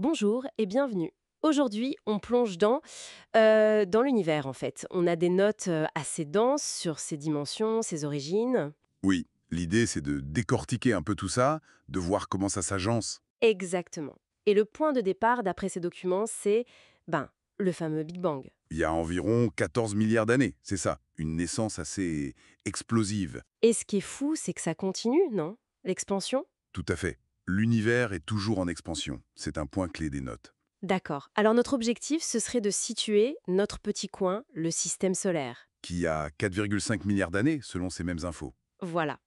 Bonjour et bienvenue. Aujourd'hui, on plonge dans l'univers en fait. On a des notes assez denses sur ses dimensions, ses origines. Oui, l'idée c'est de décortiquer un peu tout ça, de voir comment ça s'agence. Exactement. Et le point de départ, d'après ces documents, c'est le fameux Big Bang. Il y a environ 14 milliards d'années, c'est ça, une naissance assez explosive. Et ce qui est fou, c'est que ça continue, non? L'expansion? Tout à fait. L'univers est toujours en expansion, c'est un point clé des notes. D'accord. Alors notre objectif, ce serait de situer notre petit coin, le système solaire. Qui a 4,5 milliards d'années, selon ces mêmes infos. Voilà.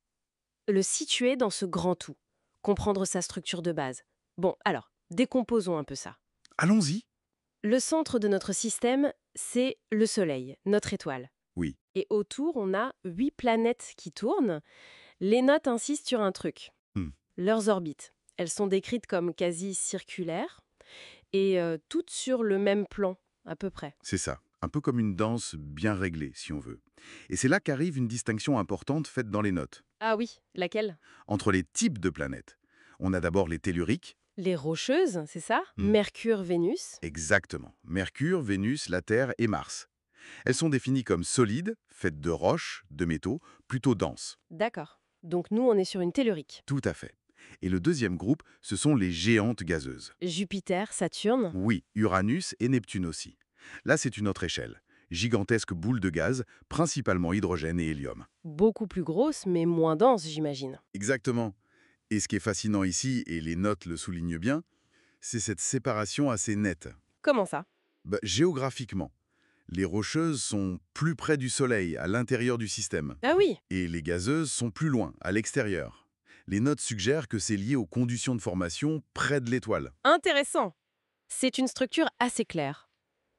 Le situer dans ce grand tout. Comprendre sa structure de base. Bon, alors, décomposons un peu ça. Allons-y. Le centre de notre système, c'est le Soleil, notre étoile. Oui, Et autour, on a 8 planètes qui tournent. Les notes insistent sur un truc. Hmm, Leurs orbites. Elles sont décrites comme quasi circulaires et toutes sur le même plan, à peu près. c'est ça. Un peu comme une danse bien réglée, si on veut. Et c'est là qu'arrive une distinction importante faite dans les notes. Ah oui, laquelle? Entre les types de planètes. On a d'abord les telluriques. Les rocheuses, c'est ça? Hmm, Mercure, Vénus. exactement. Mercure, Vénus, la Terre et Mars. Elles sont définies comme solides, faites de roches, de métaux, plutôt denses. D'accord. Donc nous, on est sur une tellurique. Tout à fait. Et le deuxième groupe, ce sont les géantes gazeuses. Jupiter, Saturne. Oui, Uranus et Neptune aussi. Là, c'est une autre échelle. Gigantesques boules de gaz, principalement hydrogène et hélium. Beaucoup plus grosses, mais moins denses, j'imagine. Exactement. Et ce qui est fascinant ici, et les notes le soulignent bien, c'est cette séparation assez nette. Comment ça? Géographiquement, les rocheuses sont plus près du Soleil, à l'intérieur du système. Ah oui. Et les gazeuses sont plus loin, à l'extérieur. Les notes suggèrent que c'est lié aux conditions de formation près de l'étoile. Intéressant. C'est une structure assez claire.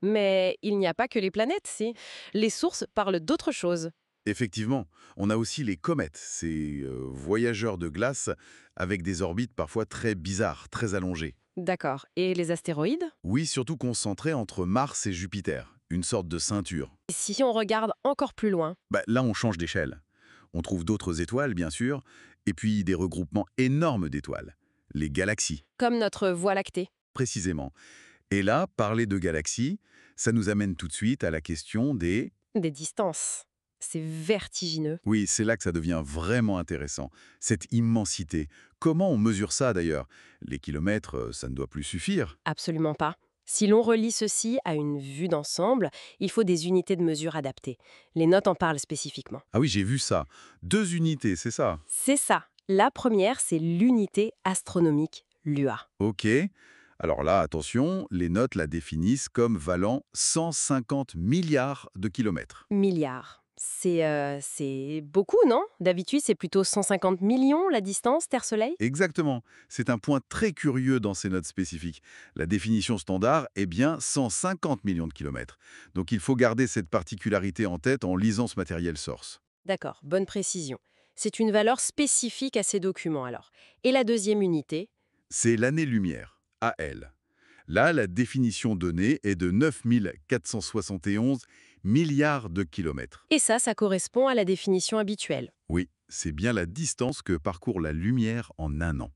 Mais il n'y a pas que les planètes, si. Les sources parlent d'autre chose. Effectivement, on a aussi les comètes, ces voyageurs de glace avec des orbites parfois très bizarres, très allongées. D'accord. Et les astéroïdes? Oui, surtout concentrés entre Mars et Jupiter, une sorte de ceinture. Si on regarde encore plus loin. Là, on change d'échelle. On trouve d'autres étoiles, bien sûr, et puis des regroupements énormes d'étoiles. Les galaxies, Comme notre Voie lactée. précisément. Et là, parler de galaxies, ça nous amène tout de suite à la question des... Des distances. C'est vertigineux. Oui, c'est là que ça devient vraiment intéressant. Cette immensité. Comment on mesure ça d'ailleurs? Les kilomètres, ça ne doit plus suffire. Absolument pas. Si l'on relie ceci à une vue d'ensemble, il faut des unités de mesure adaptées. Les notes en parlent spécifiquement. Ah oui, j'ai vu ça. 2 unités, c'est ça. C'est ça. La première, c'est l'unité astronomique, l'UA. Ok. Alors là, attention, les notes la définissent comme valant 150 milliards de kilomètres. Milliards. C'est beaucoup, non? D'habitude, c'est plutôt 150 millions la distance Terre-Soleil? Exactement. C'est un point très curieux dans ces notes spécifiques. La définition standard est bien 150 millions de kilomètres. Donc il faut garder cette particularité en tête en lisant ce matériel source. D'accord, bonne précision. C'est une valeur spécifique à ces documents alors. Et la deuxième unité? C'est l'année-lumière, AL. Là, la définition donnée est de 9471 milliards de kilomètres. Et ça correspond à la définition habituelle. Oui, c'est bien la distance que parcourt la lumière en un an.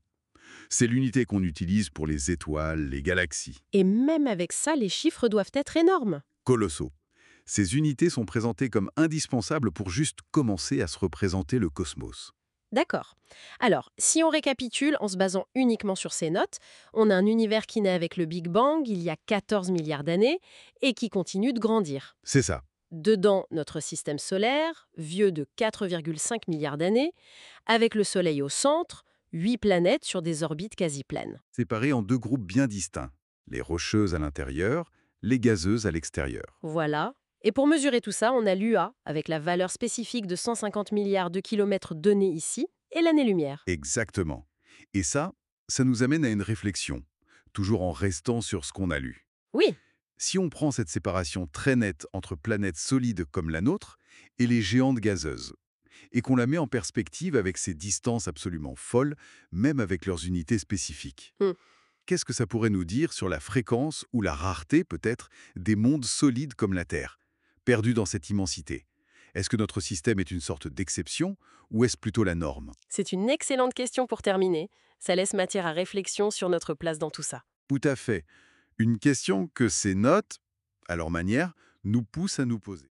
C'est l'unité qu'on utilise pour les étoiles, les galaxies. Et même avec ça, les chiffres doivent être énormes. Colossaux. Ces unités sont présentées comme indispensables pour juste commencer à se représenter le cosmos. D'accord. Alors, si on récapitule en se basant uniquement sur ces notes, on a un univers qui naît avec le Big Bang il y a 14 milliards d'années et qui continue de grandir. C'est ça. Dedans, notre système solaire, vieux de 4,5 milliards d'années, avec le Soleil au centre, 8 planètes sur des orbites quasi pleines. Séparés en deux groupes bien distincts. Les rocheuses à l'intérieur, les gazeuses à l'extérieur. Voilà. Et pour mesurer tout ça, on a l'UA, avec la valeur spécifique de 150 milliards de kilomètres donnée ici, et l'année-lumière. Exactement. Et ça nous amène à une réflexion, toujours en restant sur ce qu'on a lu. Oui, Si on prend cette séparation très nette entre planètes solides comme la nôtre et les géantes gazeuses, et qu'on la met en perspective avec ces distances absolument folles, même avec leurs unités spécifiques, hmm, qu'est-ce que ça pourrait nous dire sur la fréquence ou la rareté, peut-être, des mondes solides comme la Terre, perdus dans cette immensité? Est-ce que notre système est une sorte d'exception ou est-ce plutôt la norme? c'est une excellente question pour terminer. Ça laisse matière à réflexion sur notre place dans tout ça. Tout à fait. Une question que ces notes, à leur manière, nous poussent à nous poser.